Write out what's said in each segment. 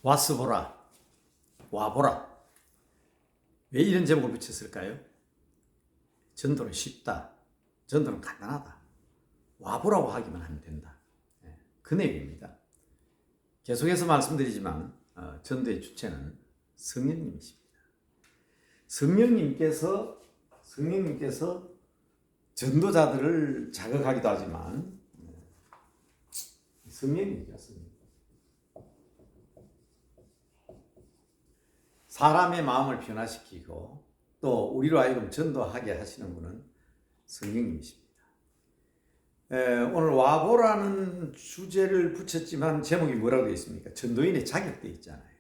와서 보라, 와보라. 왜 이런 제목을 붙였을까요? 전도는 쉽다. 전도는 간단하다. 와보라고 하기만 하면 된다. 그 내용입니다. 계속해서 말씀드리지만 전도의 주체는 성령님이십니다. 성령님께서 전도자들을 자극하기도 하지만 성령님이었습니다. 사람의 마음을 변화시키고 또 우리로 하여금 전도하게 하시는 분은 성령님이십니다. 오늘 와보라는 주제를 붙였지만 제목이 뭐라고 되어 있습니까? 전도인의 자격되어 있잖아요.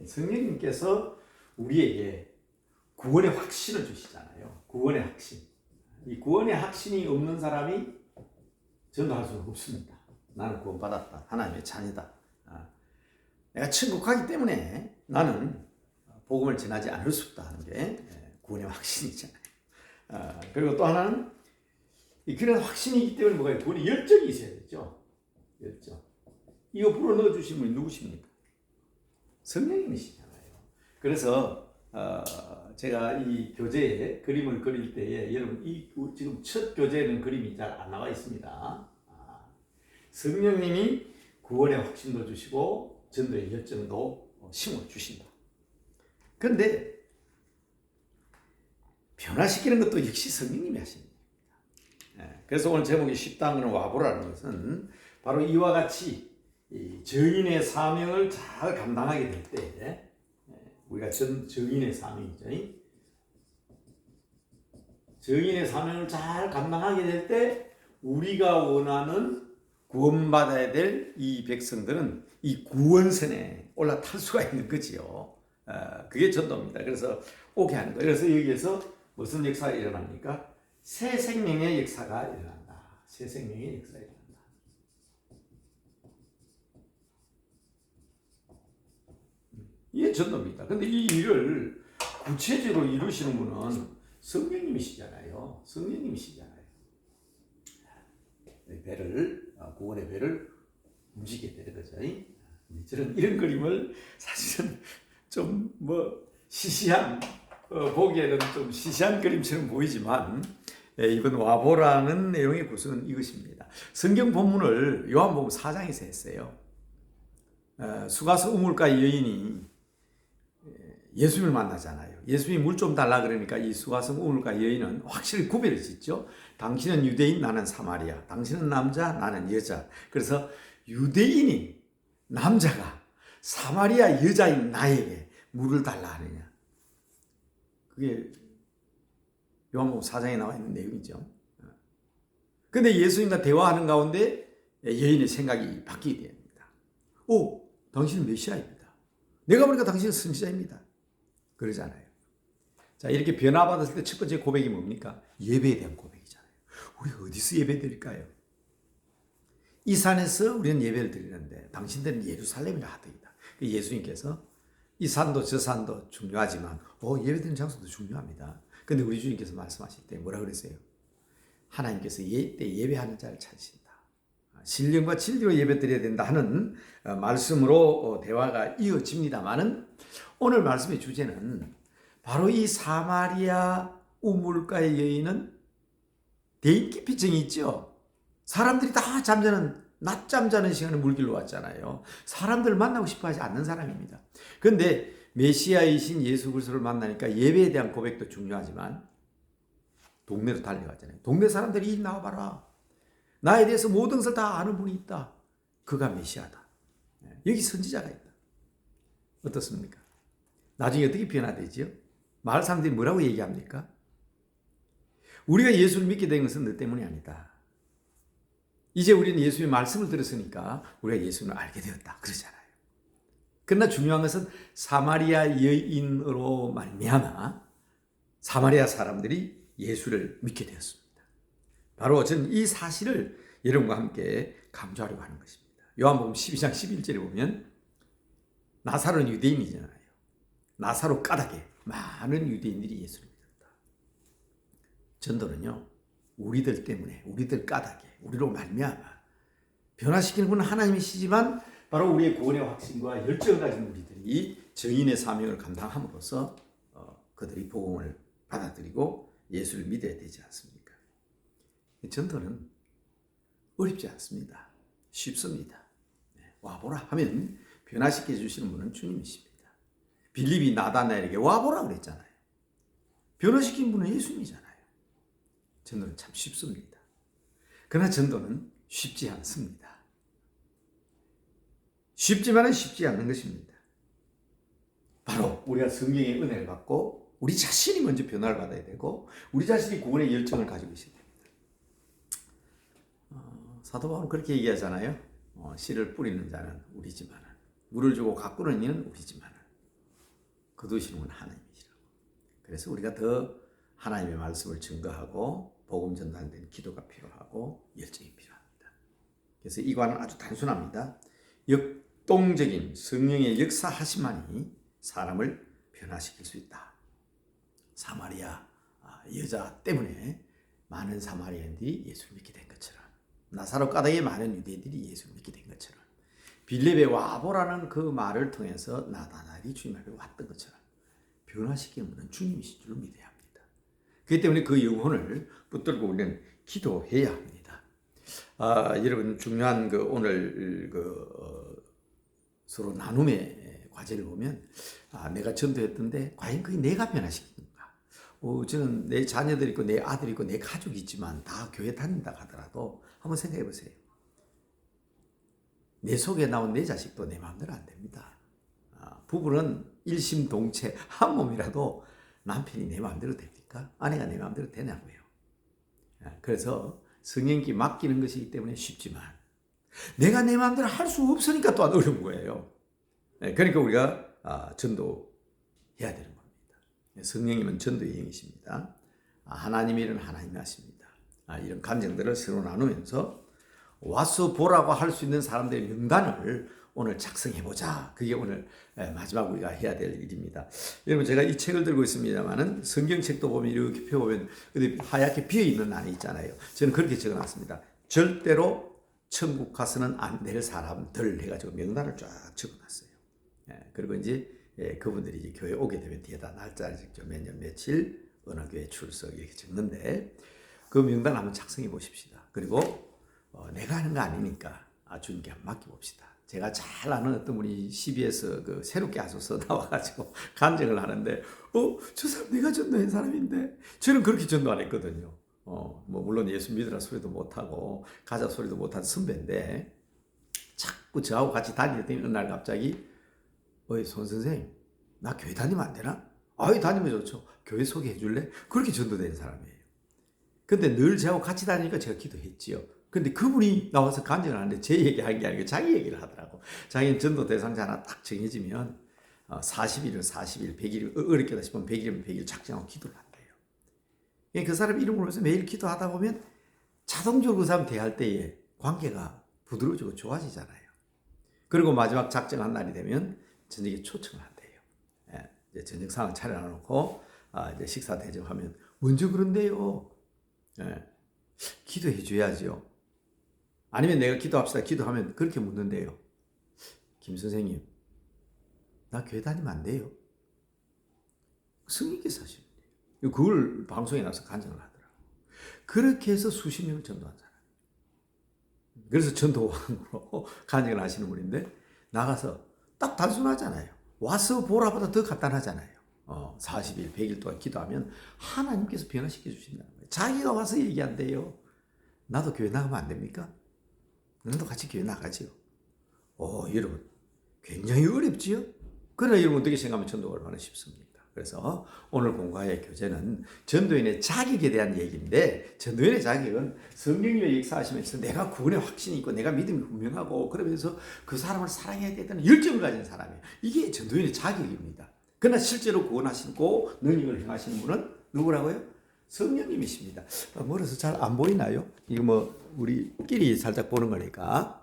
성령님께서 우리에게 구원의 확신을 주시잖아요. 구원의 확신. 이 구원의 확신이 없는 사람이 전도할 수는 없습니다. 나는 구원받았다. 하나님의 자녀다. 내가 천국 가기 때문에 나는 복음을 전하지 않을 수 없다 하는 게 구원의 확신이잖아요. 그리고 또 하나는 그런 확신이기 때문에 뭐가 구원의 열정이 있어야 되죠. 열정. 이거 불어 넣어주신 분이 누구십니까? 성령님이시잖아요. 그래서 제가 이 교재에 그림을 그릴 때에 여러분 지금 첫 교재에는 그림이 잘 안 나와 있습니다. 성령님이 구원의 확신도 주시고 전도의 열정도 심어 주신다. 그런데 변화시키는 것도 역시 성령님이 하십니다. 그래서 오늘 제목이 쉽다는 와보라는 것은 바로 이와 같이 정인의 사명을 잘 감당하게 될 때, 우리가 정인의 사명이죠. 정인의 사명을 잘 감당하게 될 때 우리가 원하는 구원받아야 될 이 백성들은 이 구원선에 올라탈 수가 있는 거지요. 그게 전도입니다. 그래서 오게 하는 거예요. 그래서 여기에서 무슨 역사가 일어납니까? 새 생명의 역사가 일어난다. 새 생명의 역사가 일어난다. 이게 전도입니다. 근데 이 일을 구체적으로 이루시는 분은 성령님이시잖아요. 성령님이시잖아요. 구원의 배를 움직이게 되는 거죠. 저는 이런 그림을 사실은 좀 시시한, 보기에는 좀 시시한 그림처럼 보이지만, 이번 와보라는 내용의 구성은 이것입니다. 성경 본문을 요한복음 4장에서 했어요. 수가서 우물가의 여인이 예수님을 만나잖아요. 예수님이 물 좀 달라 그러니까 이 수가성 우물가 여인은 확실히 구별을 짓죠. 당신은 유대인, 나는 사마리아. 당신은 남자, 나는 여자. 그래서 유대인인 남자가 사마리아 여자인 나에게 물을 달라 하느냐. 그게 요한복음 4장에 나와 있는 내용이죠. 근데 예수님과 대화하는 가운데 여인의 생각이 바뀌게 됩니다. 오, 당신은 메시아입니다. 내가 보니까 당신은 선지자입니다. 그러잖아요. 자, 이렇게 변화받았을 때 첫 번째 고백이 뭡니까? 예배에 대한 고백이잖아요. 우리 어디서 예배 드릴까요? 이 산에서 우리는 예배를 드리는데 당신들은 예루살렘이라 하더이다. 예수님께서 이 산도 저 산도 중요하지만 예배 드리는 장소도 중요합니다. 근데 우리 주님께서 말씀하실 때 뭐라 그랬어요? 하나님께서 예배하는 자를 찾으신다. 신령과 진리로 예배 드려야 된다 하는 말씀으로 대화가 이어집니다만은 오늘 말씀의 주제는 바로 이 사마리아 우물가의 여인은 대인기피증이 있죠. 사람들이 다 낮잠 자는 시간에 물길로 왔잖아요. 사람들을 만나고 싶어 하지 않는 사람입니다. 그런데 메시아이신 예수 그리스도를 만나니까 예배에 대한 고백도 중요하지만 동네로 달려갔잖아요. 동네 사람들이 나와봐라. 나에 대해서 모든 것을 다 아는 분이 있다. 그가 메시아다. 여기 선지자가 있다. 어떻습니까? 나중에 어떻게 변화되죠? 마을 사람들이 뭐라고 얘기합니까? 우리가 예수를 믿게 된 것은 너 때문이 아니다. 이제 우리는 예수의 말씀을 들었으니까 우리가 예수를 알게 되었다. 그러잖아요. 그러나 중요한 것은 사마리아 여인으로 말미암아 사마리아 사람들이 예수를 믿게 되었습니다. 바로 저는 이 사실을 여러분과 함께 강조하려고 하는 것입니다. 요한복음 12장 11절에 보면 나사로는 유대인이잖아요. 나사로 까닭에 많은 유대인들이 예수를 믿었다. 전도는요, 우리들 때문에, 우리들 까닭에, 우리로 말미암아 변화시키는 분은 하나님이시지만 바로 우리의 구원의 확신과 열정을 가진 우리들이 증인의 사명을 감당함으로써 그들이 복음을 받아들이고 예수를 믿어야 되지 않습니까? 전도는 어렵지 않습니다. 쉽습니다. 와보라 하면 변화시켜 주시는 분은 주님이십니다. 빌립이 나다나엘에게 와보라 그랬잖아요. 변화시킨 분은 예수님이잖아요. 전도는 참 쉽습니다. 그러나 전도는 쉽지 않습니다. 쉽지만은 쉽지 않는 것입니다. 바로 우리가 성경의 은혜를 받고 우리 자신이 먼저 변화를 받아야 되고 우리 자신이 구원의 열정을 가지고 있어야 됩니다. 사도 바울은 그렇게 얘기하잖아요. 씨를 뿌리는 자는 우리지만은 물을 주고 가꾸는 이는 우리지만은 거두시는 건 하나님이시라고. 그래서 우리가 더 하나님의 말씀을 증거하고 복음 전달된 기도가 필요하고 열정이 필요합니다. 그래서 이 관은 아주 단순합니다. 역동적인 성령의 역사하심만이 사람을 변화시킬 수 있다. 사마리아 여자 때문에 많은 사마리아인들이 예수를 믿게 된 것처럼 나사로 까닭에 많은 유대인들이 예수를 믿게 된 것처럼 빌립의 와보라는 그 말을 통해서 나다나엘이 주님 앞에 왔던 것처럼 변화시키는 분은 주님이신 줄 믿어야 합니다. 그렇기 때문에 그 영혼을 붙들고 우리는 기도해야 합니다. 여러분 중요한 오늘 서로 나눔의 과제를 보면 내가 전도했던데 과연 그게 내가 변화시키는가? 저는 내 자녀들 있고 내 아들 있고 내 가족이 있지만 다 교회 다닌다 하더라도 한번 생각해 보세요. 내 속에 나온 내 자식도 내 마음대로 안 됩니다. 부부는 일심동체 한 몸이라도 남편이 내 마음대로 됩니까? 아내가 내 마음대로 되냐고요. 그래서 성령께 맡기는 것이기 때문에 쉽지만 내가 내 마음대로 할 수 없으니까 또한 어려운 거예요. 그러니까 우리가 전도해야 되는 겁니다. 성령님은 전도의 영이십니다. 하나님의 일은 하나님이 하십니다. 이런 감정들을 서로 나누면서 와서 보라고 할 수 있는 사람들의 명단을 오늘 작성해보자. 그게 오늘 마지막 우리가 해야 될 일입니다. 여러분 제가 이 책을 들고 있습니다만은 성경책도 보면 이렇게 펴보면 하얗게 비어있는 난이 있잖아요. 저는 그렇게 적어놨습니다. 절대로 천국 가서는 안 될 사람들 해가지고 명단을 쫙 적어놨어요. 그리고 이제 그분들이 이제 교회 오게 되면 뒤에다 날짜를 적죠. 몇 년 며칠 어느 교회 출석 이렇게 적는데 그 명단 한번 작성해 보십시다. 그리고 내가 하는 거 아니니까 주님께 한번 맡겨봅시다. 제가 잘 아는 어떤 분이 CBS 새롭게 하소서 나와가지고 간증을 하는데 저 사람 내가 전도한 사람인데 저는 그렇게 전도 안 했거든요. 물론 예수 믿으라 소리도 못하고 가자 소리도 못한 선배인데 자꾸 저하고 같이 다니더니 어느 날 갑자기 손 선생님 나 교회 다니면 안 되나? 다니면 좋죠. 교회 소개해 줄래? 그렇게 전도된 사람이에요. 근데 늘 저하고 같이 다니니까 제가 기도했지요. 근데 그분이 나와서 간증을 하는데 제 얘기한 게 아니고 자기 얘기를 하더라고. 자기는 전도 대상자 하나 딱 정해지면 40일은 40일, 100일 어렵겠다 싶으면 100일이면 100일 작정하고 기도를 한대요. 그 사람 이름으로 해서 매일 기도하다 보면 자동적으로 그 사람 대할 때에 관계가 부드러워지고 좋아지잖아요. 그리고 마지막 작정한 날이 되면 저녁에 초청을 한대요. 이제 저녁 상을 차려놓고 이제 식사 대접하면 먼저 그런데요. 기도해 줘야죠. 아니면 내가 기도합시다. 기도하면 그렇게 묻는데요. 김 선생님, 나 교회 다니면 안 돼요? 성령께서 하시면 돼요. 그걸 방송에 나와서 간증을 하더라고요. 그렇게 해서 수십 명을 전도한 사람. 그래서 전도왕으로 간증을 하시는 분인데 나가서 딱 단순하잖아요. 와서 보라보다 더 간단하잖아요. 40일, 100일 동안 기도하면 하나님께서 변화시켜 주신다는 거예요. 자기가 와서 얘기한대요. 나도 교회 나가면 안 됩니까? 너도 같이 교회 나가지요. 여러분 굉장히 어렵지요? 그러나 여러분 어떻게 생각하면 전도가 얼마나 쉽습니까? 그래서 오늘 공부할 교재는 전도인의 자격에 대한 얘기인데 전도인의 자격은 성령님의 역사하시면서 내가 구원의 확신이 있고 내가 믿음이 분명하고 그러면서 그 사람을 사랑해야 된다는 열정을 가진 사람이에요. 이게 전도인의 자격입니다. 그러나 실제로 구원하시고 능력을 행하시는 분은 누구라고요? 성령님이십니다. 멀어서 잘 안 보이나요? 이거 우리끼리 살짝 보는 거니까.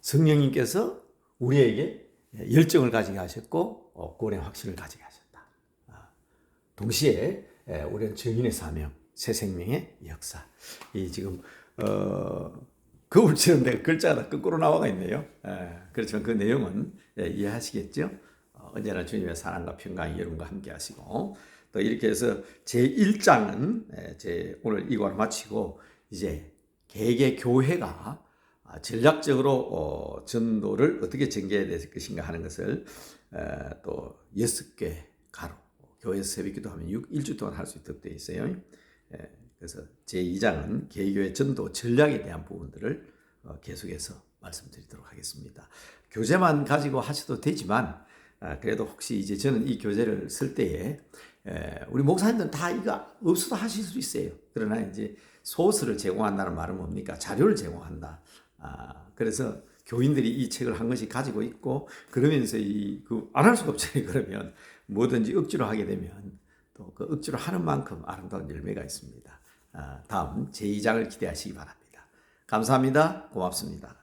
성령님께서 우리에게 열정을 가지게 하셨고 구원의 확신을 가지게 하셨다. 동시에 우리는 증인의 사명, 새 생명의 역사. 이 지금 거울 치는데 글자가 거꾸로 나와가 있네요. 그렇지만 그 내용은 이해하시겠죠? 언제나 주님의 사랑과 평강, 여러분과 함께 하시고, 또 이렇게 해서 제1장은 오늘 이걸 마치고 이제 개개 교회가 전략적으로 전도를 어떻게 전개해야 될 것인가 하는 것을 또 6개 가로 교회에서 새벽기도 하면 일주 동안 할 수 있도록 되어 있어요. 그래서 제2장은 개교회 전도 전략에 대한 부분들을 계속해서 말씀드리도록 하겠습니다. 교재만 가지고 하셔도 되지만 그래도 혹시 이제 저는 이 교재를 쓸 때에 우리 목사님들은 다 이거 없어도 하실 수 있어요. 그러나 이제 소스를 제공한다는 말은 뭡니까? 자료를 제공한다. 그래서 교인들이 이 책을 한 권씩 가지고 있고, 그러면서 안 할 수가 없잖아요. 그러면 뭐든지 억지로 하게 되면 또 그 억지로 하는 만큼 아름다운 열매가 있습니다. 다음 제2장을 기대하시기 바랍니다. 감사합니다. 고맙습니다.